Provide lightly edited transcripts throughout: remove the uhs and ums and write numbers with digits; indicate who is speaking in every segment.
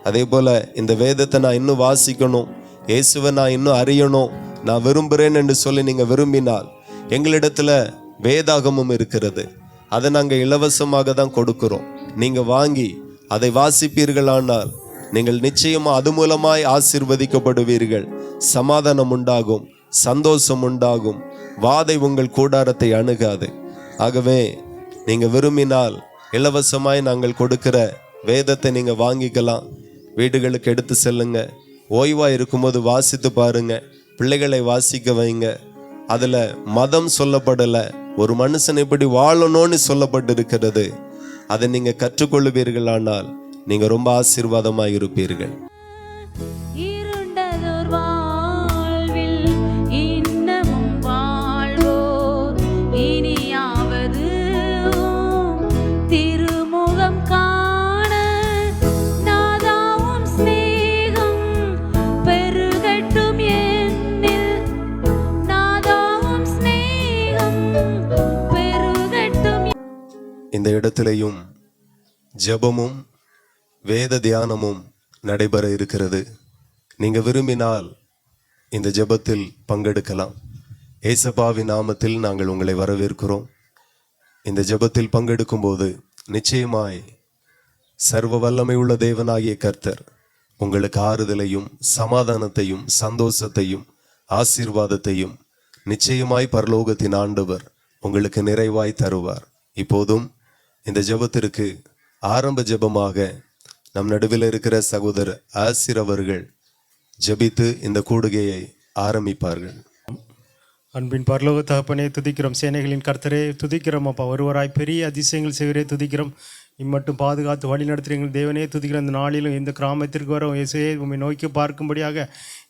Speaker 1: அதே போல் இந்த வேதத்தை நான் இன்னும் வாசிக்கணும், இயேசுவை நான் இன்னும் அறியணும், நான் விரும்புகிறேன் என்று சொல்லி நீங்கள் விரும்பினால் எங்களிடத்தில் வேதாகமும் இருக்கிறது. அதை நாங்கள் இலவசமாக தான் கொடுக்கிறோம். நீங்கள் வாங்கி அதை வாசிப்பீர்களானால் நீங்கள் நிச்சயமாக அது மூலமாய் ஆசீர்வதிக்கப்படுவீர்கள். சமாதானம் உண்டாகும், சந்தோஷம் உண்டாகும், வாதை உங்கள் கூடாரத்தை அணுகாது. ஆகவே நீங்கள் விரும்பினால் இலவசமாய் நாங்கள் கொடுக்கிற வேதத்தை நீங்கள் வாங்கிக்கலாம். வீடுகளுக்கு எடுத்து செல்லுங்க. ஓய்வாக இருக்கும்போது வாசித்து பாருங்க. பிள்ளைகளை வாசிக்க வைங்க. அதில் மதம் சொல்லப்படலை, ஒரு மனுஷன் எப்படி வாழணும்னு சொல்லப்பட்டிருக்கிறது. அதை நீங்கள் கற்றுக்கொள்ளுவீர்களானால் நீங்கள் ரொம்ப ஆசீர்வாதமாக இருப்பீர்கள். இந்த இடத்திலேயும் ஜெபமும் வேத தியானமும் நடைபெற இருக்கிறது. நீங்கள் விரும்பினால் இந்த ஜெபத்தில் பங்கெடுக்கலாம். ஏசப்பாவின் நாமத்தில் நாங்கள் உங்களை வரவேற்கிறோம். இந்த ஜெபத்தில் பங்கெடுக்கும் போது நிச்சயமாய் சர்வ வல்லமை உள்ள தேவனாகிய கர்த்தர் உங்களுக்கு ஆறுதலையும் சமாதானத்தையும் சந்தோஷத்தையும் ஆசீர்வாதத்தையும் நிச்சயமாய் பரலோகத்தின் ஆண்டவர் உங்களுக்கு நிறைவாய் தருவார். இப்போதும் இந்த ஜெபத்திற்கு ஆரம்ப ஜெபமாக நம் நடுவில் இருக்கிற சகோதரர் ஆசிர் அவர்கள் ஜெபித்து இந்த கூடுகையை ஆரம்பிப்பார்கள்.
Speaker 2: அன்பின் பரலோக தகப்பனே, துதிக்கிறோம். சேனைகளின் கர்த்தரே துதிக்கிறோம். அப்பா, ஒருவராய் பெரிய அதிசயங்கள் செய்கிறே துதிக்கிறோம். இம்மட்டும் பாதுகாத்து வழி நடத்துகிறீங்கள் தேவனே துதிக்கிற அந்த நாளிலும் இந்த கிராமத்திற்கு வரும் இயேசுவே உம்மை நோக்கி பார்க்கும்படியாக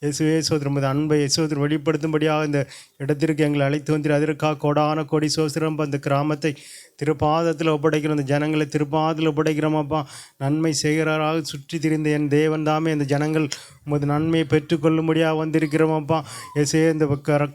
Speaker 2: இயேசுவே சோதரம் அன்பை சோதரம் வெளிப்படுத்தும்படியாக இந்த இடத்திற்கு எங்களை அழைத்து வந்தீர். அதற்காக கோடான கோடி சோதரம் அந்த கிராமத்தை திருப்பாதத்தில் ஒப்படைக்கிறோம். அந்த ஜனங்களை திருப்பாதத்தில் ஒப்படைக்கிறோமப்பா. நன்மை செய்கிறாராக சுற்றி திரிந்த என் தேவன் தாமே அந்த ஜனங்கள் உமது நன்மையை பெற்றுக்கொள்ளும்படியாக வந்திருக்கிறோமப்பா. இயேசுவே இந்த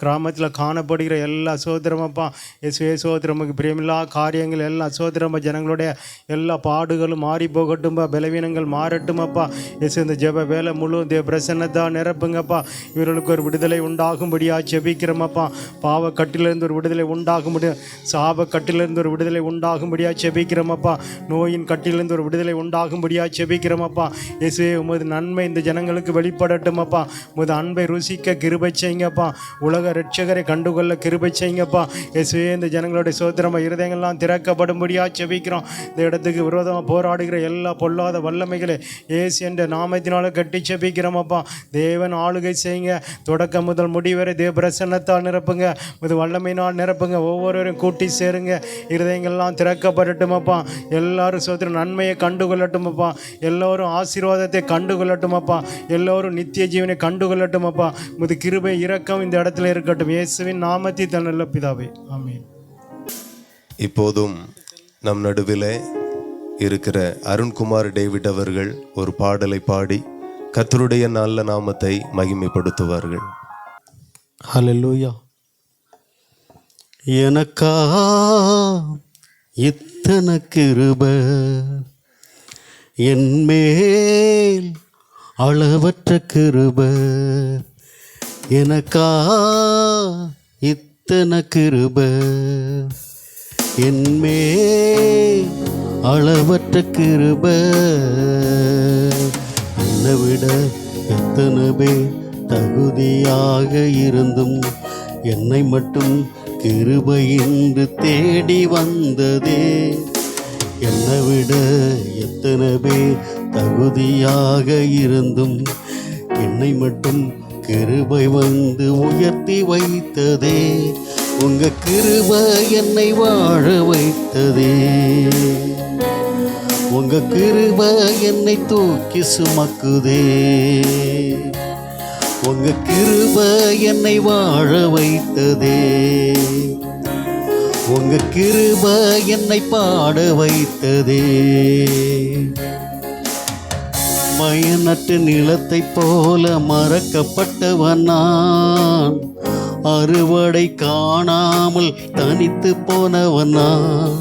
Speaker 2: கிராமத்தில் காணப்படுகிற எல்லா சோதரமப்பா, இயேசுவே சோதரமுக்கு பிரியமில்லா காரியங்கள் எல்லா சோதரம ஜனங்களுடைய எல்லா பாடுகளும் மாறி போகட்டும்பா, பலவீனங்கள் மாறட்டுமப்பா. இயேசு இந்த ஜெப வேலை முழு தேவ பிரசன்னத்தான் நிரப்புங்கப்பா. இவர்களுக்கு ஒரு விடுதலை உண்டாகும்படியாக ஜெபிக்கிறோமப்பா. பாவ கட்டிலிருந்து ஒரு விடுதலை உண்டாகும்படியா, சாப கட்டிலிருந்து ஒரு விடுதலை உண்டாகும்படியாக ஜெபிக்கிறோமப்பா. நோயின் கட்டிலிருந்து ஒரு விடுதலை உண்டாகும்படியாக ஜெபிக்கிறோமப்பா. இயேசுவே உமது நன்மை இந்த ஜனங்களுக்கு வெளிப்படட்டுமப்பா. உமது அன்பை ருசிக்க கிருபை செய்யுங்கப்பா. உலக ரட்சகரை கண்டுகொள்ள கிருபை செய்யுங்கப்பா. இயேசுவே இந்த ஜனங்களுடைய சோதரமா இருதயங்கள்லாம் திறக்கப்படும்படியாக ஜெபிக்கிறோம். இந்த இடத்துக்கு விரோதமாக போராடுகிற எல்லா பொல்லாத வல்லமைகளை இயேசு என்ற நாமத்தினால கட்டி ஜெபிக்கிறோமப்பா. தேவன் ஆளுகை செய்யுங்க. தொடக்கம் முதல் முடிவரை தேவ பிரசன்னத்தால் நிரப்புங்க. உமது வல்லமையினால் நிரப்புங்க. ஒவ்வொருவரையும் கூட்டி சேருங்க. இருதயங்கள்லாம் திறக்கப்படட்டுமப்பா. எல்லாரும் சோதர நன்மையை கண்டுகொள்ளட்டுமப்பா. எல்லோரும் ஆசீர்வாதத்தை கண்டுகொள்ளட்டுமப்பா. எல்லோரும் நித்திய ஜீவனை கண்டுகொள்ளட்டுமப்பா. உமது கிருபை இரக்கம் இந்த இடத்துல இருக்கட்டும். இயேசுவின் நாமத்தில் நல்ல பிதாவே, ஆமென்.
Speaker 1: இப்போதும் நம் நடுவில் இருக்கிற அருண்குமார் டேவிட் அவர்கள் ஒரு பாடலை பாடி கர்த்தருடைய நல்ல நாமத்தை மகிமைப்படுத்துவார்கள்.
Speaker 3: ஹல்லேலூயா. எனக்கா இத்தனை கிருபை என்மேல் அளவற்ற கிருபை, எனக்கா இத்தனை கிருபை என்மேல் அளவற்ற கிருபை, என்னை விட எத்தனை பேர் தகுதியாக இருந்தும் என்னை மட்டும் கிருபை என்று தேடி வந்ததே. என்னை விட எத்தனை பேர் தகுதியாக இருந்தும் என்னை மட்டும் கிருபை வந்து உயர்த்தி வைத்ததே. உங்க கிருபை என்னை வாழ வைத்ததே. உங்க கிருபை என்னை தூக்கி சுமக்குதே. உங்க கிருபை என்னை வாழ வைத்ததே. உங்க கிருபை என்னை பாட வைத்ததே. பயனற்ற நிலத்தை போல மறக்கப்பட்டவன் நான், அறுவடை காணாமல் தனித்து போனவன் நான்.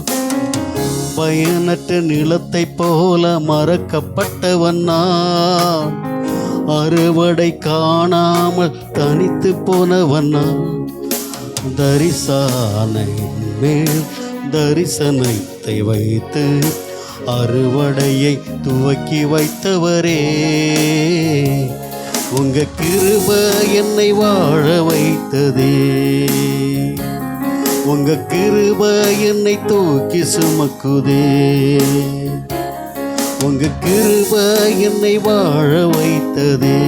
Speaker 3: பயனற்ற நிலத்தைப் போல மறக்கப்பட்டவன் நான். அறுவடை காணாமல் தனித்து போனவன் நான். தரிசனை மேல் தரிசனத்தை வைத்து அறுவடையை துவக்கி வைத்தவரே, உங்க கிருபை என்னை வாழ வைத்ததே. உங்க கிருபை என்னை தூக்கி சுமக்குதே. உங்க கிருபை என்னை வாழ வைத்ததே.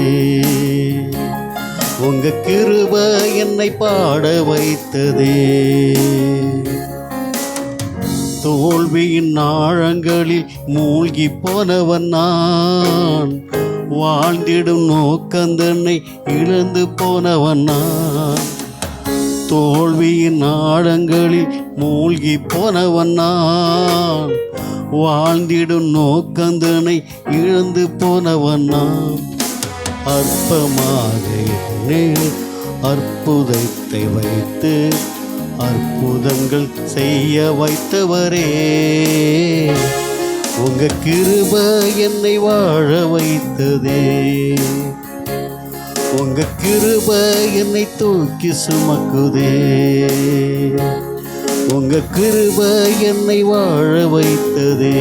Speaker 3: உங்க கிருபை என்னை பாட வைத்ததே. தோல்வியின் ஆழங்களில் மூழ்கி போனவன் நான். வாழ்ந்திடும் நோக்கந்தன்னை இழந்து போனவன் நான். தோல்வியின் ஆழங்களில் மூழ்கி போனவன் நான். வாழ்ந்திடும் நோக்கந்தனை இழந்து போனவன் நான். அற்பமாக என்னில் அற்புதத்தை வைத்து அற்புதங்கள் செய்ய வைத்தவரே, உங்க கிருபை என்னை வாழ வைத்ததே. உங்க கிருபை என்னை தூக்கி சுமக்குதே. உங்க கிருபை என்னை வாழ வைத்ததே.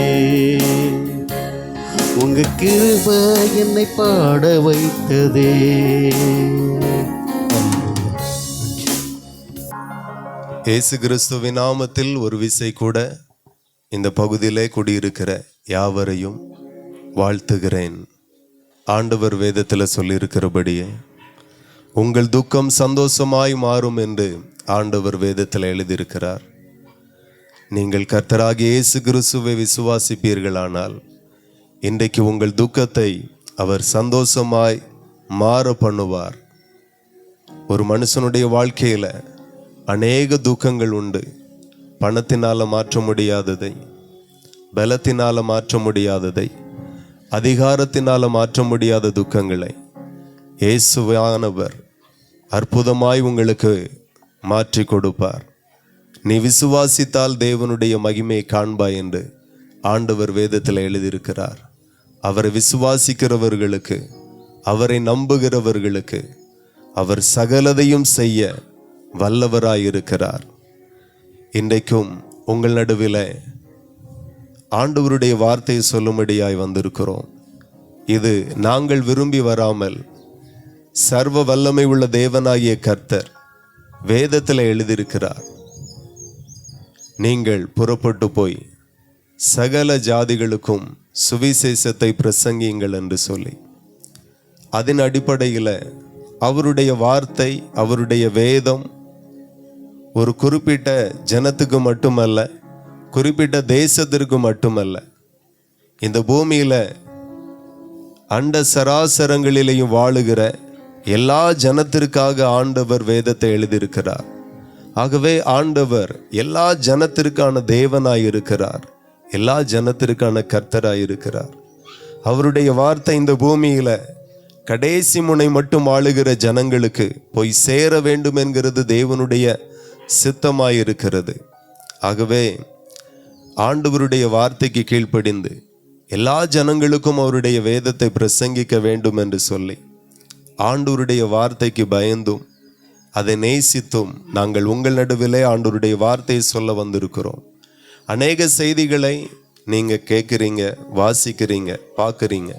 Speaker 3: உங்க கிருபை என்னை பாட வைத்ததே.
Speaker 1: இயேசு கிறிஸ்துவின் நாமத்தில் ஒரு விசை கூட இந்த பகுதியிலே குடியிருக்கிற யாவரையும் வாழ்த்துகிறேன். ஆண்டவர் வேதத்தில் சொல்லியிருக்கிறபடியே உங்கள் துக்கம் சந்தோஷமாய் மாறும் என்று ஆண்டவர் வேதத்தில் எழுதியிருக்கிறார். நீங்கள் கர்த்தராகிய இயேசு கிறிஸ்துவை விசுவாசிப்பீர்களானால் இன்றைக்கு உங்கள் துக்கத்தை அவர் சந்தோஷமாய் மாற பண்ணுவார். ஒரு மனுஷனுடைய வாழ்க்கையில் அநேக துக்கங்கள் உண்டு. பணத்தினால் மாற்ற முடியாததை, பலத்தினால் மாற்ற முடியாததை, அதிகாரத்தினால் மாற்ற முடியாத துக்கங்களை இயேசுவானவர் அற்புதமாய் உங்களுக்கு மாற்றி கொடுப்பார். நீ விசுவாசித்தால் தேவனுடைய மகிமையை காண்பாய் என்று ஆண்டவர் வேதத்தில் எழுதியிருக்கிறார். அவரை விசுவாசிக்கிறவர்களுக்கு, அவரை நம்புகிறவர்களுக்கு அவர் சகலதையும் செய்ய வல்லவராயிருக்கிறார். இன்றைக்கும் உங்கள் நடுவில் ஆண்டவருடைய வார்த்தையை சொல்லும்படியாய் வந்திருக்கிறோம். இது நாங்கள் விரும்பி வராமல் சர்வ வல்லமை உள்ள தேவனாகிய கர்த்தர் வேதத்தில் எழுதியிருக்கிறார். நீங்கள் புறப்பட்டு போய் சகல ஜாதிகளுக்கும் சுவிசேஷத்தை பிரசங்கியுங்கள் என்று சொல்லி, அதன் அடிப்படையில் அவருடைய வார்த்தை, அவருடைய வேதம் ஒரு குறிப்பிட்ட ஜனத்துக்கு மட்டுமல்ல, குறிப்பிட்ட தேசத்திற்கு மட்டுமல்ல, இந்த பூமியில் அண்ட சராசரங்களிலேயும் வாழுகிற எல்லா ஜனத்திற்காக ஆண்டவர் வேதத்தை எழுதியிருக்கிறார். ஆகவே ஆண்டவர் எல்லா ஜனத்திற்கான தேவனாயிருக்கிறார், எல்லா ஜனத்திற்கான கர்த்தராயிருக்கிறார். அவருடைய வார்த்தை இந்த பூமியில கடைசி முனை மட்டும் ஆளுகிற ஜனங்களுக்கு போய் சேர வேண்டும் என்கிறது தேவனுடைய சித்தமாயிருக்கிறது. ஆகவே ஆண்டவருடைய வார்த்தைக்கு கீழ்ப்படிந்து எல்லா ஜனங்களுக்கும் அவருடைய வேதத்தை பிரசங்கிக்க வேண்டும் என்று சொல்லி ஆண்டவருடைய வார்த்தைக்கு பயந்தும் அதை நேசித்தும் நாங்கள் உங்கள் நடுவிலே ஆண்டவருடைய வார்த்தையை சொல்ல வந்திருக்கிறோம். அநேக செய்திகளை நீங்கள் கேட்குறீங்க, வாசிக்கிறீங்க, பார்க்குறீங்க.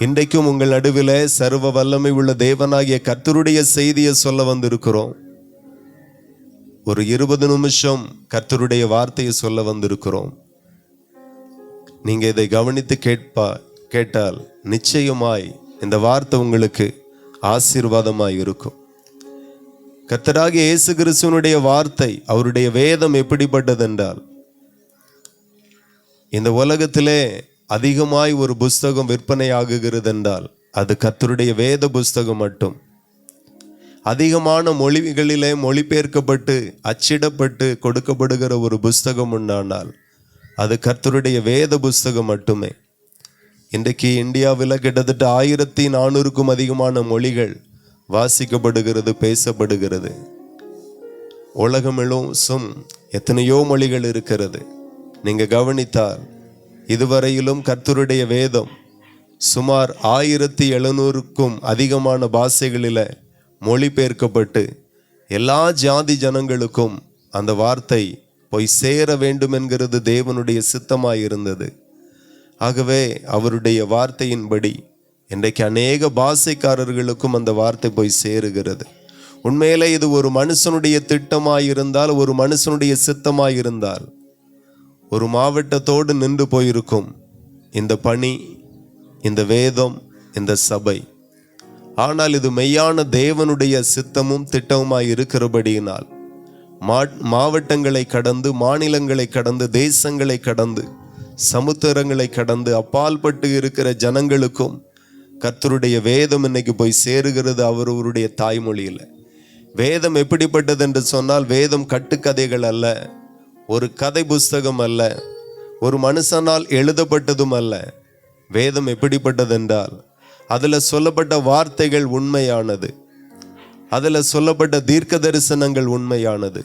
Speaker 1: இன்றைக்கும் உங்கள் நடுவில் சர்வ வல்லமை உள்ள தேவனாகிய கர்த்தருடைய செய்தியை சொல்ல வந்திருக்கிறோம். ஒரு 20 நிமிஷம் கர்த்தருடைய வார்த்தையை சொல்ல வந்திருக்கிறோம். நீங்கள் இதை கவனித்து கேட்டால் நிச்சயமாய் இந்த வார்த்தை உங்களுக்கு ஆசீர்வாதமாய் இருக்கும். கர்த்தராகிய இயேசு கிறிஸ்துவனுடைய வார்த்தை, அவருடைய வேதம் எப்படிப்பட்டது என்றால், இந்த உலகத்திலே அதிகமாய் ஒரு புஸ்தகம் விற்பனை ஆகுகிறது என்றால் அது கர்த்தருடைய வேத புஸ்தகம் மட்டும். அதிகமான மொழிகளிலே மொழிபெயர்க்கப்பட்டு அச்சிடப்பட்டு கொடுக்கப்படுகிற ஒரு புஸ்தகம் உண்டானால் அது கர்த்தருடைய வேத புஸ்தகம் மட்டுமே. இன்றைக்கு இந்தியாவில் கிட்டத்தட்ட 1400க்கும் அதிகமான மொழிகள் வாசிக்கப்படுகிறது, பேசப்படுகிறது. உலகம் முழுவதும் எத்தனையோ மொழிகள் இருக்கிறது. நீங்க கவனித்தால் இதுவரையிலும் கர்த்தருடைய வேதம் சுமார் 1700க்கும் அதிகமான பாஷைகளில் மொழிபெயர்க்கப்பட்டு எல்லா ஜாதி ஜனங்களுக்கும் அந்த வார்த்தை போய் சேர வேண்டும் என்கிறது தேவனுடைய சித்தமாயிருந்தது. ஆகவே அவருடைய வார்த்தையின்படி இன்றைக்கு அநேக பாஷைக்காரர்களுக்கும் அந்த வார்த்தை போய் சேருகிறது. உண்மையிலே இது ஒரு மனுஷனுடைய திட்டமாயிருந்தால், ஒரு மனுஷனுடைய சித்தமாயிருந்தால் ஒரு மாவட்டத்தோடு நின்று போயிருக்கும் இந்த பணி, இந்த வேதம், இந்த சபை. ஆனால் இது மெய்யான தேவனுடைய சித்தமும் திட்டமுமாய் இருக்கிறபடியினால் மாவட்டங்களை கடந்து, மாநிலங்களை கடந்து, தேசங்களை கடந்து, சமுத்திரங்களை கடந்து அப்பால்பட்டு இருக்கிற ஜனங்களுக்கும் கர்த்தருடைய வேதம் இன்னைக்கு போய் சேருகிறது அவருடைய தாய்மொழியில். வேதம் எப்படிப்பட்டது என்று சொன்னால், வேதம் கட்டுக்கதைகள் அல்ல, ஒரு கதை புஸ்தகம் அல்ல, ஒரு மனுஷனால் எழுதப்பட்டதும் அல்ல. வேதம் எப்படிப்பட்டது என்றால், அதில் சொல்லப்பட்ட வார்த்தைகள் உண்மையானது, அதில் சொல்லப்பட்ட தீர்க்க தரிசனங்கள் உண்மையானது,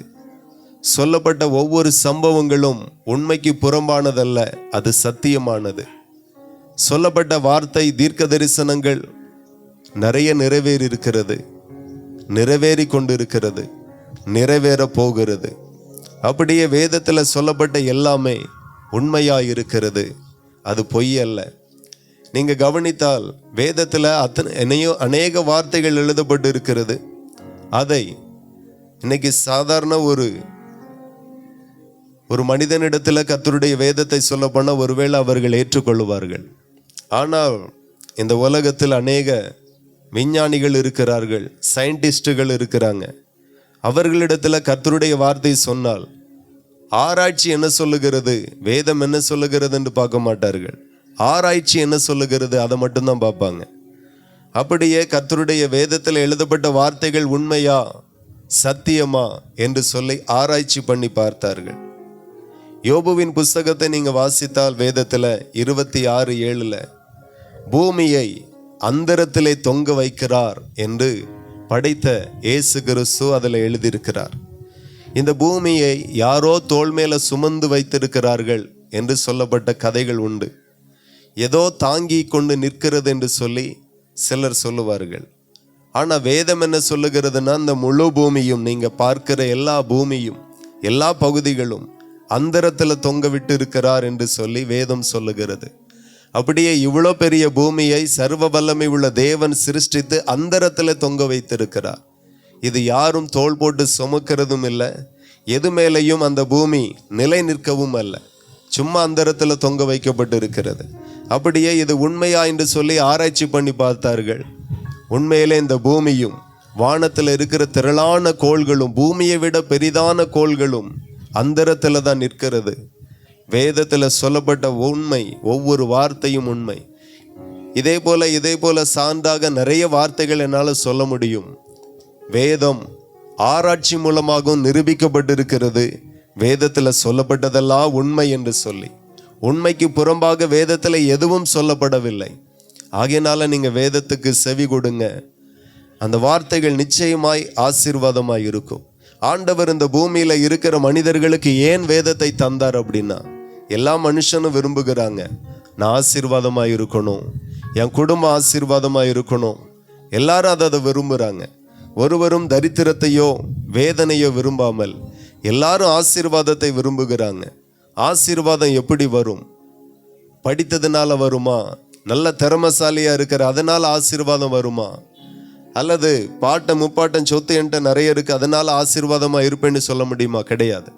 Speaker 1: சொல்லப்பட்ட ஒவ்வொரு சம்பவங்களும் உண்மைக்கு புறம்பானதல்ல, அது சத்தியமானது. சொல்லப்பட்ட வார்த்தை, தீர்க்க தரிசனங்கள் நிறைய நிறைவேறி இருக்கிறது, நிறைவேறி கொண்டிருக்கிறது, நிறைவேற போகிறது. அப்படியே வேதத்தில் சொல்லப்பட்ட எல்லாமே உண்மையாயிருக்கிறது, அது பொய் அல்ல. நீங்க கவனித்தால் வேதத்தில் அநேக வார்த்தைகள் எழுதப்பட்டு இருக்கிறது. அதை இன்னைக்கு சாதாரண ஒரு மனிதனிடத்தில் கர்த்தருடைய வேதத்தை சொல்ல போனா ஒருவேளை அவர்கள் ஏற்றுக்கொள்வார்கள். ஆனால் இந்த உலகத்தில் அநேக விஞ்ஞானிகள் இருக்கிறார்கள், சயின்டிஸ்டுகள் இருக்கிறாங்க. அவர்களிடத்தில் கர்த்தருடைய வார்த்தை சொன்னால் ஆராய்ச்சி என்ன சொல்லுகிறது, வேதம் என்ன சொல்லுகிறது என்று பார்க்க மாட்டார்கள். ஆராய்ச்சி என்ன சொல்லுகிறது அதை மட்டும்தான் பார்ப்பாங்க. அப்படியே கர்த்தருடைய வேதத்தில் எழுதப்பட்ட வார்த்தைகள் உண்மையா சத்தியமா என்று சொல்லி ஆராய்ச்சி பண்ணி பார்த்தார்கள். யோபுவின் புஸ்தகத்தை நீங்க வாசித்தால் வேதத்தில் 26:7 பூமியை அந்தரத்திலே தொங்க வைக்கிறார் என்று படைத்த இயேசு கிறிஸ்து அதில் எழுதியிருக்கிறார். இந்த பூமியை யாரோ தோள் மேல சுமந்து வைத்திருக்கிறார்கள் என்று சொல்லப்பட்ட கதைகள் உண்டு. ஏதோ தாங்கி கொண்டு நிற்கிறது என்று சொல்லி சிலர் சொல்லுவார்கள். ஆனால் வேதம் என்ன சொல்லுகிறதுனா, அந்த முழு பூமியும், நீங்க பார்க்கிற எல்லா பூமியும், எல்லா பகுதிகளும் அந்தரத்தில் தொங்க விட்டு இருக்கிறார் என்று சொல்லி வேதம் சொல்லுகிறது. அப்படியே இவ்வளோ பெரிய பூமியை சர்வ வல்லமை உள்ள தேவன் சிருஷ்டித்து அந்தரத்தில் தொங்க வைத்திருக்கிறார். இது யாரும் தோள் போட்டு சுமக்கிறதும் இல்லை, எது மேலையும் அந்த பூமி நிலை நிற்கவும் அல்ல, சும்மா அந்தரத்தில் தொங்க வைக்கப்பட்டு இருக்கிறது. அப்படியே இது உண்மையா என்று சொல்லி ஆராய்ச்சி பண்ணி பார்த்தார்கள். உண்மையிலே இந்த பூமியும் வானத்தில் இருக்கிற திரளான கோள்களும், பூமியை விட பெரிதான கோள்களும் அந்தரத்தில் தான் நிற்கிறது. வேதத்தில் சொல்லப்பட்ட உண்மை, ஒவ்வொரு வார்த்தையும் உண்மை. இதே போல சான்றாக நிறைய வார்த்தைகள் என்னால் சொல்ல முடியும். வேதம் ஆராய்ச்சி மூலமாகவும் நிரூபிக்கப்பட்டிருக்கிறது. வேதத்தில் சொல்லப்பட்டதெல்லாம் உண்மை என்று சொல்லி, உண்மைக்கு புறம்பாக வேதத்தில் எதுவும் சொல்லப்படவில்லை. ஆகையினால நீங்க வேதத்துக்கு செவி கொடுங்க, அந்த வார்த்தைகள் நிச்சயமாய் ஆசீர்வாதமாய் இருக்கும். ஆண்டவர் இந்த பூமியில இருக்கிற மனிதர்களுக்கு ஏன் வேதத்தை தந்தார் அப்படின்னா, எல்லா மனுஷனும் விரும்புகிறாங்க, நான் ஆசீர்வாதமாய் இருக்கணும், என் குடும்பம் ஆசீர்வாதமாய் இருக்கணும். எல்லாரும் அதை விரும்புகிறாங்க. ஒருவரும் தரித்திரத்தையோ வேதனையோ விரும்பாமல் எல்லாரும் ஆசீர்வாதத்தை விரும்புகிறாங்க. ஆசீர்வாதம் எப்படி வரும்? படித்ததுனால வருமா? நல்ல திறமசாலியா இருக்கிற அதனால ஆசீர்வாதம் வருமா? அல்லது பாட்டம் முப்பாட்டம் சொத்து என்கிட்ட நிறைய இருக்கு அதனால ஆசீர்வாதமா இருப்பேன்னு சொல்ல முடியுமா? கிடையாது.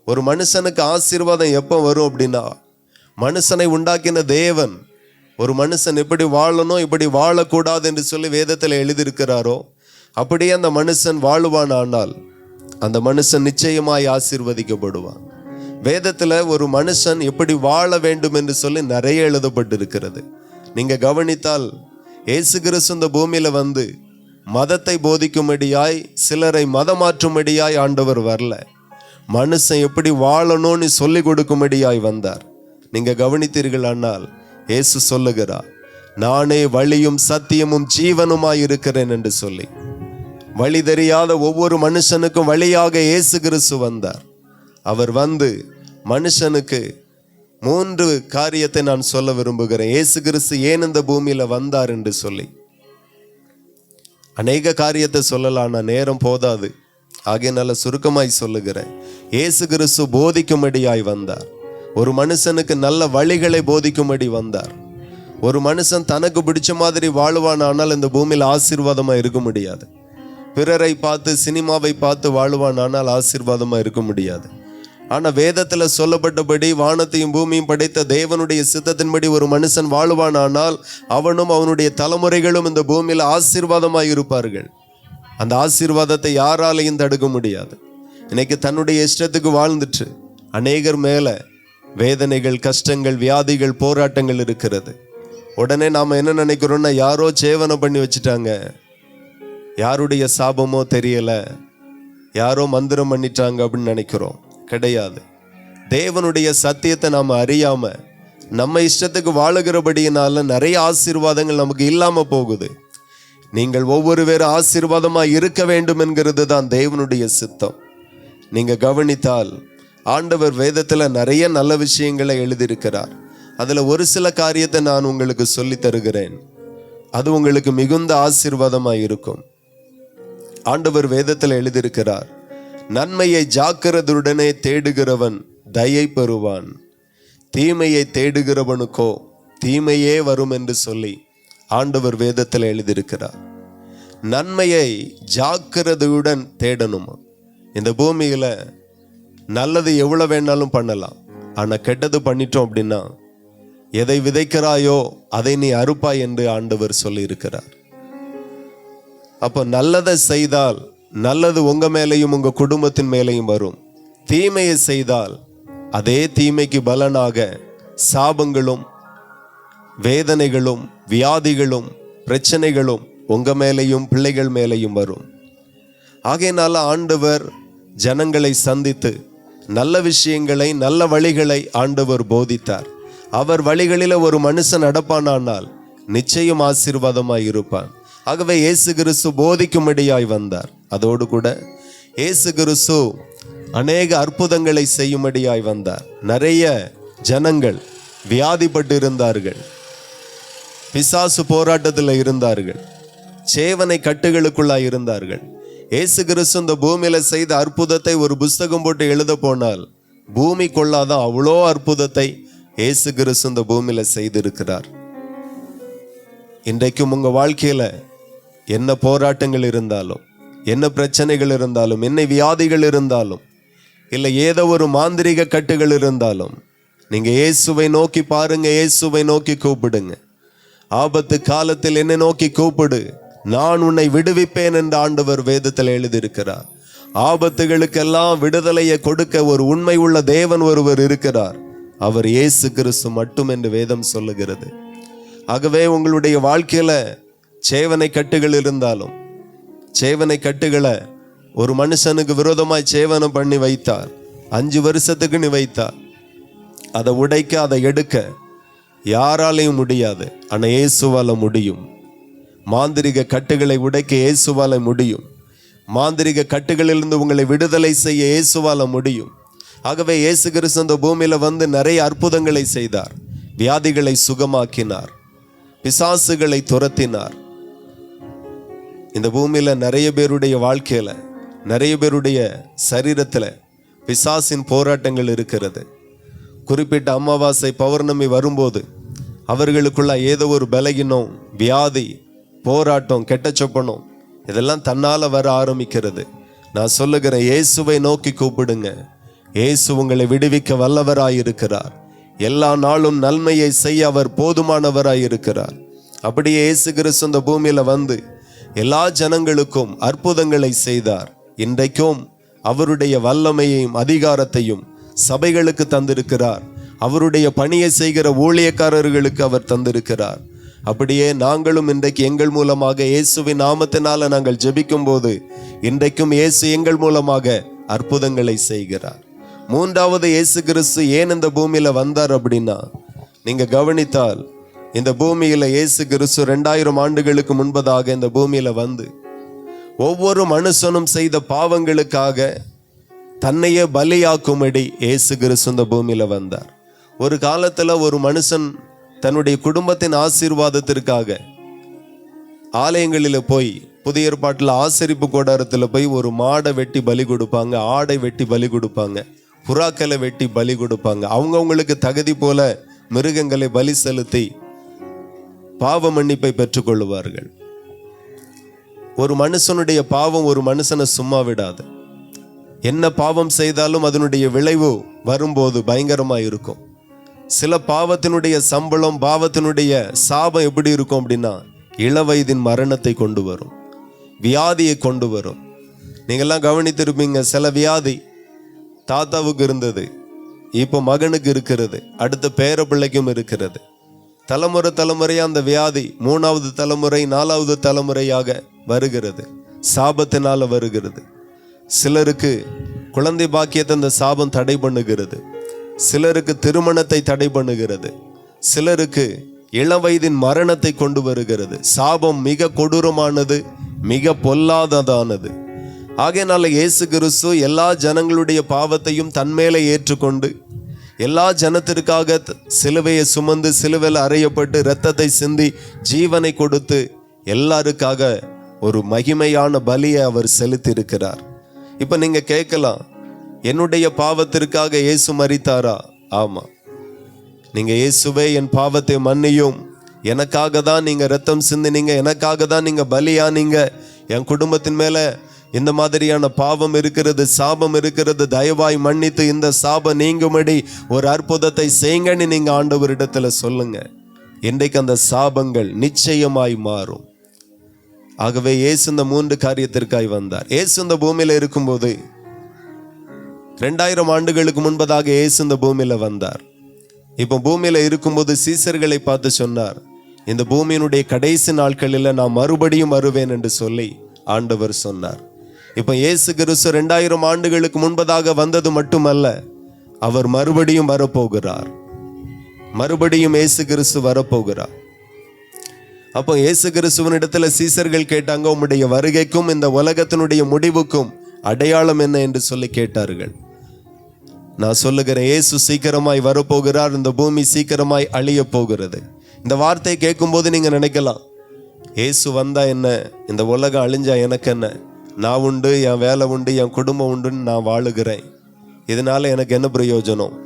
Speaker 1: ஒரு மனுஷனுக்கு ஆசீர்வாதம் எப்போ வரும் அப்படின்னா, மனுஷனை உண்டாக்கின தேவன் ஒரு மனுஷன் எப்படி வாழணும், இப்படி வாழக்கூடாது என்று சொல்லி வேதத்தில் எழுதியிருக்கிறாரோ அப்படியே அந்த மனுஷன் வாழுவான். ஆனால் அந்த மனுஷன் நிச்சயமாய் ஆசீர்வதிக்கப்படுவான். வேதத்தில் ஒரு மனுஷன் எப்படி வாழ வேண்டும் என்று சொல்லி நிறைய எழுதப்பட்டிருக்கிறது. நீங்க கவனித்தால் இயேசு கிறிஸ்து இந்த பூமியில வந்து மதத்தை போதிக்கும்படியாய், சிலரை மதமாற்றும்படியாய் ஆண்டவர் வரல. மனுஷன் எப்படி வாழணும்னு சொல்லி கொடுக்கும்படியாய் வந்தார். நீங்க கவனித்தீர்கள். ஆனால் இயேசு சொல்லுகிறார், நானே வழியும் சத்தியமும் ஜீவனுமாய் இருக்கிறேன் என்று சொல்லி. வழி தெரியாத ஒவ்வொரு மனுஷனுக்கும் வழியாக இயேசு கிறிஸ்து வந்தார். அவர் வந்து மனுஷனுக்கு 3 காரியத்தை நான் சொல்ல விரும்புகிறேன். இயேசு கிறிஸ்து ஏன் இந்த பூமியில வந்தார் என்று சொல்லி. அநேக காரியத்தை சொல்லலாம், நான் நேரம் போதாது. ஆகையினால சுருக்கமாய் சொல்லுகிறேன். இயேசு கிறிஸ்து போதிக்கும்படியாய் வந்தார். ஒரு மனுஷனுக்கு நல்ல வழிகளை போதிக்கும்படி வந்தார். ஒரு மனுஷன் தனக்கு பிடிச்ச மாதிரி வாழுவானால் இந்த பூமியில் ஆசீர்வாதமா இருக்க முடியாது. பிறரை பார்த்து சினிமாவை பார்த்து வாழுவானால் ஆசீர்வாதமா இருக்க முடியாது. ஆனா வேதத்துல சொல்லப்பட்டபடி வானத்தையும் பூமியும் படைத்த தேவனுடைய சித்தத்தின்படி ஒரு மனுஷன் வாழுவானால் அவனும் அவனுடைய தலைமுறைகளும் இந்த பூமியில ஆசீர்வாதமாய் இருப்பார்கள். அந்த ஆசீர்வாதத்தை யாராலையும் தடுக்க முடியாது. இன்னைக்கு தன்னுடைய இஷ்டத்துக்கு வாழ்ந்துட்டு அநேகர் மேல வேதனைகள், கஷ்டங்கள், வியாதிகள், போராட்டங்கள் இருக்கிறது. உடனே நாம என்ன நினைக்கிறோம்னா, யாரோ சேவனை பண்ணி வச்சுட்டாங்க, யாருடைய சாபமோ தெரியல, யாரோ மந்திரம் பண்ணிட்டாங்க அப்படின்னு நினைக்கிறோம். கிடையாது. தேவனுடைய சத்தியத்தை நாம அறியாம நம்ம இஷ்டத்துக்கு வாழுகிறபடியினால நிறைய ஆசீர்வாதங்கள் நமக்கு இல்லாம போகுது. நீங்கள் ஒவ்வொரு பேரும் ஆசீர்வாதமா இருக்க வேண்டும் என்கிறது தான் தேவனுடைய சித்தம். நீங்க கவனித்தால் ஆண்டவர் வேதத்துல நிறைய நல்ல விஷயங்களை எழுதியிருக்கிறார். அதுல ஒரு சில காரியத்தை நான் உங்களுக்கு சொல்லி தருகிறேன். அது உங்களுக்கு மிகுந்த ஆசீர்வாதமா இருக்கும். ஆண்டவர் வேதத்துல எழுதியிருக்கிறார், நன்மையை ஜாக்கிரதையுடனே தேடுகிறவன் தயை பெறுவான், தீமையை தேடுகிறவனுக்கோ தீமையே வரும் என்று சொல்லி ஆண்டவர் வேதத்தில் எழுதியிருக்கிறார். நன்மையை ஜாக்கிரதையுடன் தேடணும். இந்த பூமியில நல்லது எவ்வளவு வேணாலும் பண்ணலாம், ஆனா கெட்டது பண்ணிட்டோம் அப்படின்னா எதை விதைக்கிறாயோ அதை நீ அறுப்பாய் என்று ஆண்டவர் சொல்லி இருக்கிறார். அப்போ நல்லதை செய்தால் நல்லது உங்க மேலையும் உங்க குடும்பத்தின் மேலையும் வரும். தீமையை செய்தால் அதே தீமைக்கு பலனாக சாபங்களும் வேதனைகளும் வியாதிகளும் பிரச்சனைகளும் உங்க மேலையும் பிள்ளைகள் மேலையும் வரும். ஆகையினால ஆண்டவர் ஜனங்களை சந்தித்து நல்ல விஷயங்களை, நல்ல வழிகளை ஆண்டவர் போதித்தார். அவர் வழிகளில ஒரு மனுஷன் நடப்பானால் நிச்சயம் ஆசீர்வாதமாய் இருப்பான். ஆகவே இயேசு கிறிஸ்து போதிக்கும்படியாய் வந்தார். அதோடு கூட இயேசு கிறிஸ்து அநேக அற்புதங்களை செய்யும்படியாய் வந்தார். நிறைய ஜனங்கள் வியாதிப்பட்டு இருந்தார்கள், பிசாசு போராட்டத்தில் இருந்தார்கள், சேவனை கட்டுகளுக்குள்ளாய் இருந்தார்கள். இயேசு கிறிஸ்து இந்த பூமியில செய்த அற்புதத்தை ஒரு புஸ்தகம் போட்டு எழுத போனால் பூமி கொள்ளாத அவ்வளோ அற்புதத்தை இயேசு கிறிஸ்து இந்த பூமியில செய்திருக்கிறார். இன்றைக்கும் உங்க வாழ்க்கையில என்ன போராட்டங்கள் இருந்தாலும், என்ன பிரச்சனைகள் இருந்தாலும், என்ன வியாதிகள் இருந்தாலும், இல்லை ஏதோ ஒரு மாந்திரிக கட்டுகள் இருந்தாலும், நீங்க இயேசுவை நோக்கி பாருங்க, இயேசுவை நோக்கி கூப்பிடுங்க. ஆபத்து காலத்தில் என்னை நோக்கி கூப்பிடு, நான் உன்னை விடுவிப்பேன் என்று ஆண்டவர் வேதத்தில் எழுதியிருக்கிறார். ஆபத்துகளுக்கெல்லாம் விடுதலையை கொடுக்க ஒரு உண்மை உள்ள தேவன் ஒருவர் இருக்கிறார். அவர் இயேசு கிறிஸ்து மட்டும் என்று வேதம் சொல்லுகிறது. ஆகவே உங்களுடைய வாழ்க்கையில சேவனை கட்டுகள் இருந்தாலும், சேவனை கட்டுகளை ஒரு மனுஷனுக்கு விரோதமாய் சேவனம் பண்ணி வைத்தார், 5 வருஷத்துக்கு நீ வைத்தார், அதை உடைக்க, அதை எடுக்க யாராலையும் முடியாது. ஆனால் இயேசுவால முடியும். மாந்திரிக கட்டுகளை உடைக்க இயேசுவால முடியும். மாந்திரிக கட்டுகளிலிருந்து உங்களை விடுதலை செய்ய இயேசுவால முடியும். ஆகவே இயேசு கிறிஸ்து இந்த பூமியில வந்து நிறைய அற்புதங்களை செய்தார். வியாதிகளை சுகமாக்கினார், பிசாசுகளை துரத்தினார். இந்த பூமியில நிறைய பேருடைய வாழ்க்கையில, நிறைய பேருடைய சரீரத்துல பிசாசின் போராட்டங்கள் இருக்கிறது. குறிப்பிட்ட அமாவாசை, பௌர்ணமி வரும்போது அவர்களுக்குள்ள ஏதோ ஒரு பலகீனம், வியாதி, போராட்டம், கெட்ட சொப்பனம் இதெல்லாம் தன்னால வர ஆரம்பிக்கிறது. நான் சொல்லுகிறேன், இயேசுவை நோக்கி கூப்பிடுங்க. இயேசு உங்களை விடுவிக்க வல்லவராயிருக்கிறார். எல்லா நாளும் நன்மையை செய்ய அவர் போதுமானவராயிருக்கிறார். அப்படியே இயேசு கிறிஸ்து இந்த பூமியில வந்து எல்லா ஜனங்களுக்கும் அற்புதங்களை செய்தார். இன்றைக்கும் அவருடைய வல்லமையையும் அதிகாரத்தையும் சபைகளுக்கு தந்திருக்கிறார். அவருடைய பணியை செய்கிற ஊழியக்காரர்களுக்கு அவர் தந்திருக்கிறார். அப்படியே நாங்களும் இன்றைக்கு எங்கள் மூலமாக இயேசுவின் நாமத்தினால நாங்கள் ஜெபிக்கும் போது இன்றைக்கும் இயேசு எங்கள் மூலமாக அற்புதங்களை செய்கிறார். 3வது இயேசு கிறிஸ்து ஏன் இந்த பூமியில வந்தார் அப்படின்னா, நீங்க கவனித்தால் இந்த பூமியில இயேசு கிறிஸ்து 2000 ஆண்டுகளுக்கு முன்பதாக இந்த பூமியில வந்து ஒவ்வொரு மனுஷனும் செய்த பாவங்களுக்காக தன்னையே பலியாக்கும்படி இயேசு கிறிஸ்து இந்த பூமியில வந்தார். ஒரு காலத்துல ஒரு மனுஷன் தன்னுடைய குடும்பத்தின் ஆசீர்வாதத்திற்காக ஆலயங்களில் போய், புதிய ஏற்பாட்டில் ஆசரிப்பு கூடாரத்தில் போய் ஒரு மாடை வெட்டி பலி கொடுப்பாங்க, ஆடை வெட்டி பலி கொடுப்பாங்க, புறாக்களை வெட்டி பலி கொடுப்பாங்க. அவங்கவுங்களுக்கு தகுதி போல மிருகங்களை பலி செலுத்தி பாவ மன்னிப்பை பெற்றுக்கொள்ளுவார்கள். ஒரு மனுஷனுடைய பாவம் ஒரு மனுஷனை சும்மா விடாது. என்ன பாவம் செய்தாலும் அதனுடைய விளைவு வரும்போது பயங்கரமா இருக்கும். சில பாவத்தினுடைய சம்பளம், பாவத்தினுடைய சாபம் எப்படி இருக்கும் அப்படின்னா, இளவயதின் மரணத்தை கொண்டு வரும், வியாதியை கொண்டு வரும். நீங்கெல்லாம் கவனித்திருப்பீங்க, சில வியாதி தாத்தாவுக்கு இருந்தது, இப்போ மகனுக்கு இருக்கிறது, அடுத்த பேர பிள்ளைக்கும் இருக்கிறது. தலைமுறை தலைமுறையா அந்த வியாதி 3வது தலைமுறை 4வது தலைமுறையாக வருகிறது, சாபத்தினால வருகிறது. சிலருக்கு குழந்தை பாக்கியத்தை அந்த சாபம் தடை பண்ணுகிறது, சிலருக்கு திருமணத்தை தடை பண்ணுகிறது, சிலருக்கு இளவயதின் மரணத்தை கொண்டு வருகிறது. சாபம் மிக கொடூரமானது, மிக பொல்லாததானது. ஆகையினால இயேசு கிறிஸ்து எல்லா ஜனங்களுடைய பாவத்தையும் தன்மேலே ஏற்றுக்கொண்டு, எல்லா ஜனத்திற்காக சிலுவையை சுமந்து, சிலுவையில் அறையப்பட்டு இரத்தத்தை சிந்தி ஜீவனை கொடுத்து எல்லாருக்காக ஒரு மகிமையான பலியை அவர் செலுத்தி இருக்கிறார். இப்ப நீங்க கேட்கலாம், என்னுடைய பாவத்திற்காக இயேசு மரித்தாரா? ஆமா. நீங்க இயேசுவே என் பாவத்தை மன்னியும், எனக்காக தான் நீங்க ரத்தம் சிந்தினீங்க, எனக்காக தான் நீங்க பலியானீங்க, என் குடும்பத்தின் மேல இந்த மாதிரியான பாவம் இருக்கிறது, சாபம் இருக்கிறது, தயவாய் மன்னித்து இந்த சாபம் நீங்கும்படி ஒரு அற்புதத்தை செய்யுங்கன்னு நீங்க ஆண்டவரிடத்துல சொல்லுங்க. இன்றைக்கு அந்த சாபங்கள் நிச்சயமாய் மாறும். ஆகவே இயேசு இந்த 3 காரியத்திற்காய் வந்தார். இயேசு இந்த பூமியில இருக்கும்போது 2000 ஆண்டுகளுக்கு முன்பதாக இயேசு இந்த பூமியில வந்தார். இப்போ பூமியில இருக்கும்போது சீசர்களை பார்த்து சொன்னார், இந்த பூமியினுடைய கடைசி நாட்களில் நான் மறுபடியும் வருவேன் என்று சொல்லி ஆண்டவர் சொன்னார். இப்போ இயேசு கிறிஸ்து 2000 ஆண்டுகளுக்கு முன்பதாக வந்தது மட்டுமல்ல, அவர் மறுபடியும் வரப்போகிறார். மறுபடியும் இயேசு கிறிஸ்து வரப்போகிறார். அப்போ இயேசு கிறிஸ்துவின் இடத்துல சீசர்கள் கேட்டாங்க, உம்முடைய வருகைக்கும் இந்த உலகத்தினுடைய முடிவுக்கும் அடையாளம் என்ன என்று சொல்லி கேட்டார்கள். நான் சொல்லுகிறேன், இயேசு சீக்கிரமாய் வரப்போகிறார், இந்த பூமி சீக்கிரமாய் அழிய போகிறது. இந்த வார்த்தையை கேட்கும்போது நீங்க நினைக்கலாம், இயேசு வந்தா என்ன, இந்த உலகம் அழிஞ்சா எனக்கு என்ன, நான் உண்டு, என் வேலை உண்டு, என் குடும்பம் உண்டுன்னு நான் வாழுகிறேன், இதனால எனக்கு என்ன பிரயோஜனம்?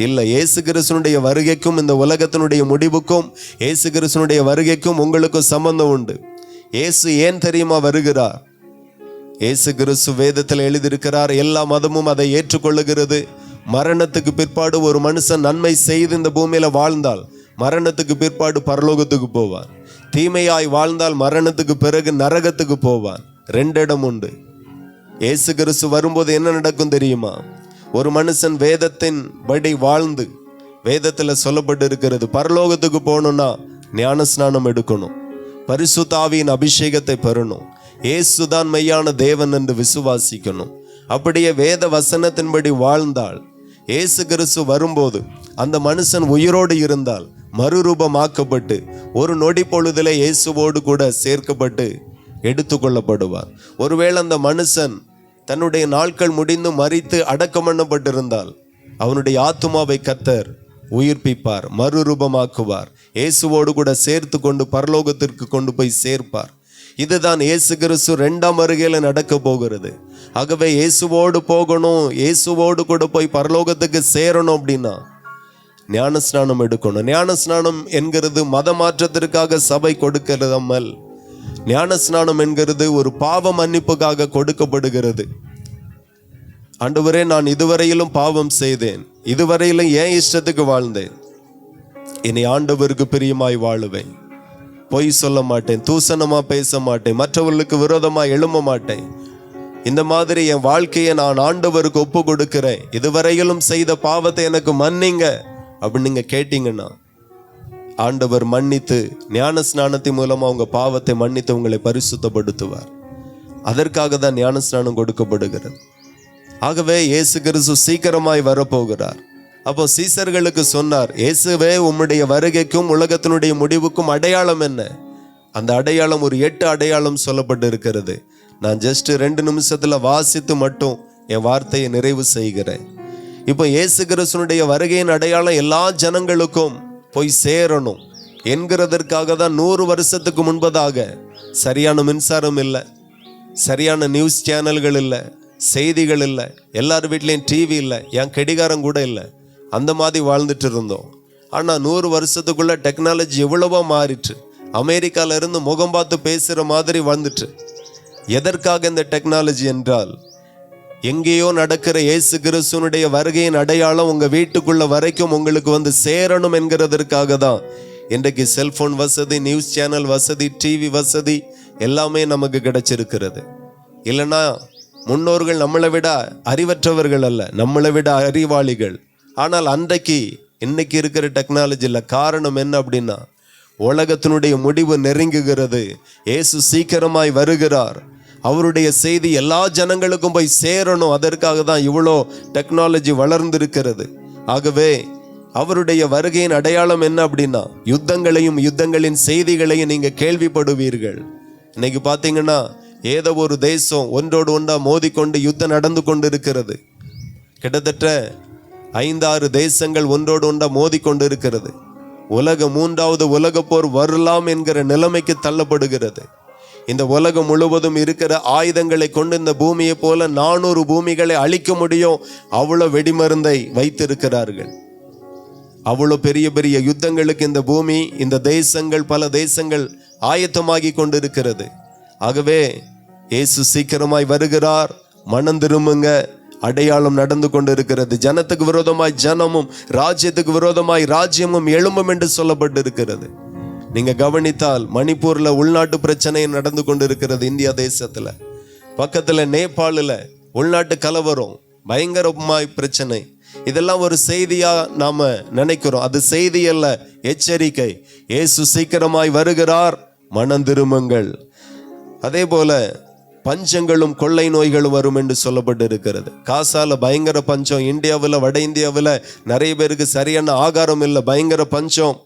Speaker 1: இல்லை, இயேசு கிறிஸ்துனுடைய வருகைக்கும் இந்த உலகத்தினுடைய முடிவுக்கும், இயேசு கிறிஸ்துனுடைய வருகைக்கும் உங்களுக்கும் சம்பந்தம் உண்டு. இயேசு ஏன் தெரியுமா வருகிறார்? இயேசு கிறிஸ்து வேதத்தில் எழுதியிருக்கிறார், எல்லா மதமும் அதை ஏற்றுக்கொள்ளுகிறது. மரணத்துக்கு பிற்பாடு ஒரு மனுஷன் நன்மை செய்து இந்த பூமியில வாழ்ந்தால் மரணத்துக்கு பிற்பாடு பரலோகத்துக்கு போவான். தீமையாய் வாழ்ந்தால் மரணத்துக்கு பிறகு நரகத்துக்கு போவான். 2 இடம் உண்டு. இயேசு கிறிஸ்து வரும்போது என்ன நடக்கும் தெரியுமா? ஒரு மனுஷன் வேதத்தின் படி வாழ்ந்து, வேதத்துல சொல்லப்பட்டு இருக்கிறது, பரலோகத்துக்கு போகணும்னா ஞான ஸ்நானம் எடுக்கணும், பரிசுத்த ஆவியின் அபிஷேகத்தை பெறணும், இயேசுதான் மெய்யான தேவன் என்று விசுவாசிக்கணும். அப்படியே வேத வசனத்தின்படி வாழ்ந்தால் இயேசு கிறிஸ்து வரும்போது அந்த மனுஷன் உயிரோடு இருந்தால் மறுரூபமாக்கப்பட்டு ஒரு நொடி பொழுதிலே இயேசுவோடு கூட சேர்க்கப்பட்டு எடுத்துக்கொள்ளப்படுவார். ஒருவேளை அந்த மனுஷன் தன்னுடைய நாட்கள் முடிந்து மரித்து அடக்கம் பண்ணப்பட்டிருந்தால் அவனுடைய ஆத்துமாவை கர்த்தர் உயிர்ப்பிப்பார், மறுரூபமாக்குவார், இயேசுவோடு கூட சேர்த்து கொண்டு பரலோகத்திற்கு கொண்டு போய் சேர்ப்பார். இதுதான் இயேசு கிறிஸ்து 2ஆம் வருகையில நடக்க போகிறது. ஆகவே இயேசுவோடு போகணும், இயேசுவோடு கூட போய் பரலோகத்துக்கு சேரணும் அப்படின்னா ஞானஸ்நானம் எடுக்கணும். ஞானஸ்நானம் என்கிறது மத மாற்றத்திற்காக சபை கொடுக்கிறதம்மல். ஞானஸ்நானம் என்கிறது ஒரு பாவ மன்னிப்புக்காக கொடுக்கப்படுகிறது. ஆண்டவரே, நான் இதுவரையிலும் பாவம் செய்தேன், இதுவரையிலும் ஏன் இஷ்டத்துக்கு வாழ்ந்தேன், இனி ஆண்டவருக்கு பிரியமாய் வாழுவேன், பொய் சொல்ல மாட்டேன், தூசணமா பேச மாட்டேன், மற்றவர்களுக்கு விரோதமா எழும்ப மாட்டேன், இந்த மாதிரி என் வாழ்க்கையை நான் ஆண்டவருக்கு ஒப்பு கொடுக்கிறேன், இதுவரையிலும் செய்த பாவத்தை எனக்கு மன்னிங்க அப்படின்னு நீங்க கேட்டீங்கன்னா ஆண்டவர் மன்னித்து ஞான ஸ்நானத்தின் மூலமா உங்க பாவத்தை மன்னித்து உங்களை பரிசுத்தப்படுத்துவார். அதற்காக தான் ஞான ஸ்நானம் கொடுக்கப்படுகிறது. ஆகவே இயேசு கிறிஸ்து சீக்கிரமாய் வரப்போகிறார். அப்போ சீசர்களுக்கு சொன்னார், இயேசுவே உம்முடைய வருகைக்கும் உலகத்தினுடைய முடிவுக்கும் அடையாளம் என்ன? அந்த அடையாளம் ஒரு 8 அடையாளம் சொல்லப்பட்டு இருக்கிறது. நான் ஜஸ்ட் 2 நிமிஷத்துல வாசித்து மட்டும் என் வார்த்தையை நிறைவு செய்கிறேன். இப்போ இயேசு கிறிஸ்துனுடைய வருகையின் அடையாளம் எல்லா ஜனங்களுக்கும் போய் சேரணும் என்கிறதற்காக தான் 100 வருஷத்துக்கு முன்பதாக சரியான மின்சாரம் இல்லை, சரியான நியூஸ் சேனல்கள் இல்லை, செய்திகள் இல்லை, எல்லார் வீட்லேயும் டிவி இல்லை, என் கடிகாரம் கூட இல்லை, அந்த மாதிரி வாழ்ந்துட்டு இருந்தோம். ஆனால் 100 வருஷத்துக்குள்ள டெக்னாலஜி எவ்வளவோ மாறிட்டு, அமெரிக்கால இருந்து முகம் பார்த்து பேசுகிற மாதிரி வந்துட்டு. எதற்காக இந்த டெக்னாலஜி என்றால், எங்கேயோ நடக்கிற இயேசு கிறிஸ்துனுடைய வருகையின் அடையாளம் உங்கள் வீட்டுக்குள்ள வரைக்கும் உங்களுக்கு வந்து சேரணும் என்கிறதற்காக தான் இன்றைக்கு செல்ஃபோன் வசதி, நியூஸ் சேனல் வசதி, டிவி வசதி எல்லாமே நமக்கு கிடைச்சிருக்கிறது. இல்லைன்னா முன்னோர்கள் நம்மளை விட அறிவற்றவர்கள் அல்ல, நம்மளை விட அறிவாளிகள். ஆனால் இன்னைக்கு இருக்கிற டெக்னாலஜியில் காரணம் என்ன அப்படின்னா, உலகத்தினுடைய முடிவு நெருங்குகிறது, இயேசு சீக்கிரமாய் வருகிறார், அவருடைய செய்தி எல்லா ஜனங்களுக்கும் போய் சேரணும். அதற்காக தான் இவ்வளோ டெக்னாலஜி வளர்ந்திருக்கிறது. ஆகவே அவருடைய வருகையின் அடையாளம் என்ன அப்படின்னா, யுத்தங்களையும் யுத்தங்களின் செய்திகளையும் நீங்க கேள்விப்படுவீர்கள். இன்னைக்கு பார்த்தீங்கன்னா ஏதோ ஒரு தேசம் ஒன்றோடு ஒன்றா மோதிக்கொண்டு யுத்தம் நடந்து கொண்டு இருக்கிறது. கிட்டத்தட்ட 5-6 தேசங்கள் ஒன்றோடு ஒன்றா மோதிக்கொண்டு இருக்கிறது. உலக 3வது உலக போர் வரலாம் என்கிற நிலைமைக்கு தள்ளப்படுகிறது. இந்த உலகம் முழுவதும் இருக்கிற ஆயுதங்களை கொண்டு இந்த பூமியை போல 400 பூமிகளை அழிக்க முடியும், அவ்வளோ வெடிமருந்தை வைத்திருக்கிறார்கள். அவ்வளோ பெரிய பெரிய யுத்தங்களுக்கு இந்த பூமி, இந்த தேசங்கள், பல தேசங்கள் ஆயத்தமாகி கொண்டிருக்கிறது. ஆகவே இயேசு சீக்கிரமாய் வருகிறார், மனம் திரும்புங்க. அடையாளம் நடந்து கொண்டிருக்கிறது. ஜனத்துக்கு விரோதமாய் ஜனமும், ராஜ்யத்துக்கு விரோதமாய் ராஜ்யமும் எழும்பும் என்று சொல்லப்பட்டிருக்கிறது. நீங்க கவனித்தால் மணிப்பூர்ல உள்நாட்டு பிரச்சனை நடந்து கொண்டிருக்கிறது. இந்தியா தேசத்துல பக்கத்துல நேபாளில் உள்நாட்டு கலவரம், பயங்கரமாய் பிரச்சனை. இதெல்லாம் ஒரு செய்தியா நாம நினைக்கிறோம். அது செய்தி அல்ல, எச்சரிக்கை. இயேசு சீக்கிரமாய் வருகிறார், மனம் திரும்புங்கள். அதே போல பஞ்சங்களும் கொள்ளை நோய்களும் வரும் என்று சொல்லப்பட்டு இருக்கிறது. காசால பயங்கர பஞ்சம், இந்தியாவில், வட இந்தியாவில் நிறைய பேருக்கு சரியான ஆகாரம் இல்லை, பயங்கர பஞ்சம்.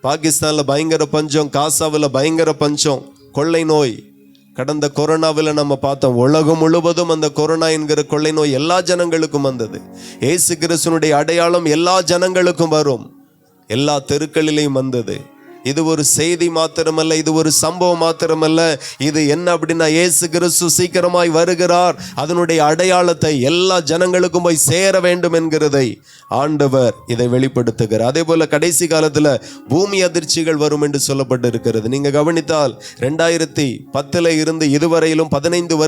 Speaker 1: பாகிஸ்தானில் பயங்கர பஞ்சம், காசாவில் பயங்கர பஞ்சம், கொள்ளை நோய். கடந்த கொரோனாவில் நம்ம பார்த்தோம், உலகம் முழுவதும் அந்த கொரோனா என்கிற கொள்ளை நோய் எல்லா ஜனங்களுக்கும் வந்தது. இயேசு கிறிஸ்துனுடைய அடையாளம் எல்லா ஜனங்களுக்கும் வரும், எல்லா தெருக்களிலையும் வந்தது. இது ஒரு செய்தி மாத்திரமல்ல, இது ஒரு சம்பவம் மாத்திரமல்ல. இது என்ன அப்படின்னா, இயேசு கிறிஸ்து சீக்கிரமாய் வருகிறார், அதனுடைய அடையாளத்தை எல்லா ஜனங்களுக்கும் போய் சேர வேண்டும் என்கிறதை ஆண்டவர் இதை வெளிப்படுத்துகிறார். அதே போல கடைசி காலத்துல பூமி அதிர்ச்சிகள் வரும் என்று சொல்லப்பட்டு இருக்கிறது. நீங்க கவனித்தால் 2010 இருந்து இதுவரையிலும் 15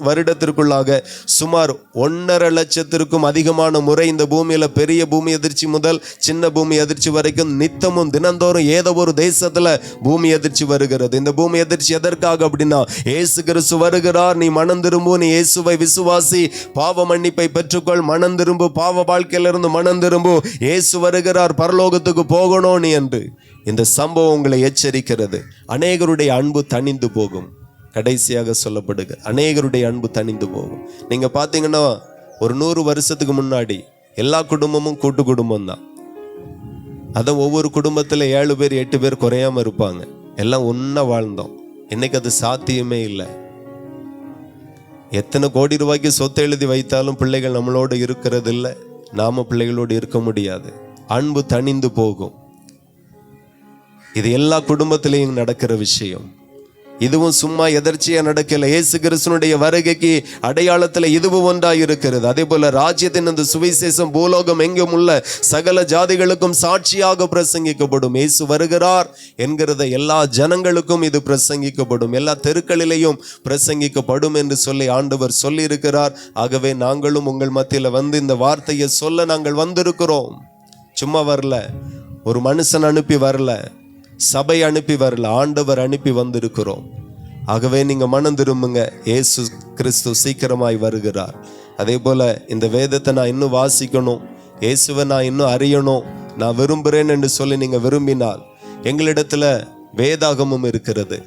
Speaker 1: வருடத்திற்குள்ளாக சுமார் 1.5 லட்சத்திற்கும் அதிகமான முறை இந்த பூமியில பெரிய பூமி அதிர்ச்சி முதல் சின்ன பூமி அதிர்ச்சி வரைக்கும் நித்தமும் தினந்தோறும் ஏதோ ஒரு தேசத்துல பூமி அதிர்ச்சி வருகிறது. இந்த பூமி அதிர்ச்சி எதற்காக அப்படின்னா, இயேசு கிறிஸ்து வருகிறார், நீ மனம் திரும்பு, நீ இயேசுவை விசுவாசி, பாவ மன்னிப்பை பெற்றுக்கொள், மனம் திரும்பு, பாவ வாழ்க்கையிலிருந்து மனம் திரும்பு, இயேசு வருகிறார், பரலோகத்துக்கு போகணும் நீ என்று இந்த சம்பவம் உங்களை எச்சரிக்கிறது. அநேகருடைய அன்பு தணிந்து போகும். கடைசியாக சொல்லப்படுது, அநேகருடைய அன்பு தணிந்து போகும். நீங்க பாத்தீங்கன்னா ஒரு 100 வருஷத்துக்கு முன்னாடி எல்லா குடும்பமும் கூட்டு குடும்பம் தான். அதான் ஒவ்வொரு குடும்பத்தில் 7 பேர் 8 பேர் குறையாம இருப்பாங்க, எல்லாம் ஒன்னா வாழ்ந்தோம். இன்னைக்கு அது சாத்தியமே இல்லை. எத்தனை கோடி ரூபாய்க்கு சொத்து எழுதி வைத்தாலும் பிள்ளைகள் நம்மளோடு இருக்கிறது இல்லை, நாம பிள்ளைகளோடு இருக்க முடியாது. அன்பு தணிந்து போகும். இது எல்லா குடும்பத்திலையும் நடக்கிற விஷயம். இதுவும் சும்மா எதர்ச்சியா நடக்கல. இயேசு கிறிஸ்துனுடைய வருகைக்கு அடையாளத்துல இதுவும் ஒன்றாய் இருக்கிறது. அதே போல ராஜ்யத்தின் அந்த சுவிசேஷம் பூலோகம் எங்கும் உள்ள சகல ஜாதிகளுக்கும் சாட்சியாக பிரசங்கிக்கப்படும். இயேசு வருகிறார் என்கிறத எல்லா ஜனங்களுக்கும் இது பிரசங்கிக்கப்படும், எல்லா தெருக்களிலேயும் பிரசங்கிக்கப்படும் என்று சொல்லி ஆண்டவர் சொல்லி இருக்கிறார். ஆகவே நாங்களும் உங்கள் மத்தியில வந்து இந்த வார்த்தையை சொல்ல நாங்கள் வந்திருக்கிறோம். சும்மா வரல, ஒரு மனுஷன் அனுப்பி வரல, சபை அனுப்பி வரல, ஆண்டவர் அனுப்பி வந்திருக்கிறோம். ஆகவே நீங்க மனம் திரும்புங்க, இயேசு கிறிஸ்து சீக்கிரமாய் வருகிறார். அதே போல இந்த வேதத்தை நான் இன்னும் வாசிக்கணும், இயேசுவை நான் இன்னும் அறியணும், நான் விரும்புகிறேன் என்று சொல்லி நீங்க விரும்பினால் எங்களிடத்துல வேதாகமும் இருக்கிறது.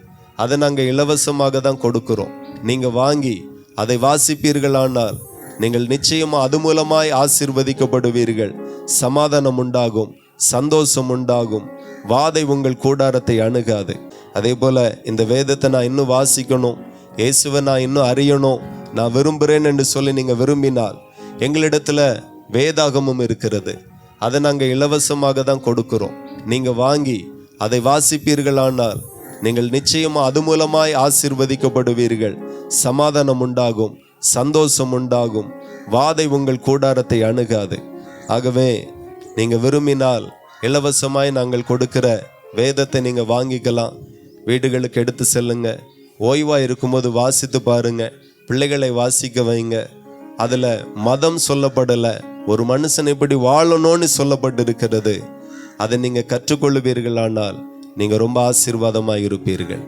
Speaker 1: அதை நாங்கள் இலவசமாக தான் கொடுக்கிறோம். நீங்க வாங்கி அதை வாசிப்பீர்களானால் நீங்கள் நிச்சயமா அது மூலமாய் ஆசீர்வதிக்கப்படுவீர்கள். சமாதானம் உண்டாகும், சந்தோஷம் உண்டாகும், வாதை உங்கள் கூடாரத்தை அணுகாது. அதே போல இந்த வேதத்தை நான் இன்னும் வாசிக்கணும், இயேசுவை நான் இன்னும் அறியணும், நான் விரும்புகிறேன் என்று சொல்லி நீங்கள் விரும்பினால் எங்களிடத்துல வேதாகமும் இருக்கிறது. அதை நாங்கள் இலவசமாக தான் கொடுக்கிறோம். நீங்கள் வாங்கி அதை வாசிப்பீர்களானால் நீங்கள் நிச்சயமாக அது மூலமாய் ஆசீர்வதிக்கப்படுவீர்கள். சமாதானம் உண்டாகும், சந்தோஷம் உண்டாகும், வாதை உங்கள் கூடாரத்தை அணுகாது. ஆகவே நீங்கள் விரும்பினால் இலவசமாய் நாங்கள் கொடுக்கிற வேதத்தை நீங்கள் வாங்கிக்கலாம். வீடுகளுக்கு எடுத்து செல்லுங்க. ஓய்வாக இருக்கும்போது வாசித்து பாருங்க. பிள்ளைகளை வாசிக்க வைங்க. அதில் மதம் சொல்லப்படலை, ஒரு மனுஷன் இப்படி வாழணும்னு சொல்லப்பட்டு இருக்கிறது. அதை நீங்கள் கற்றுக்கொள்ளுவீர்களானால் நீங்கள் ரொம்ப ஆசீர்வாதமாக இருப்பீர்கள்.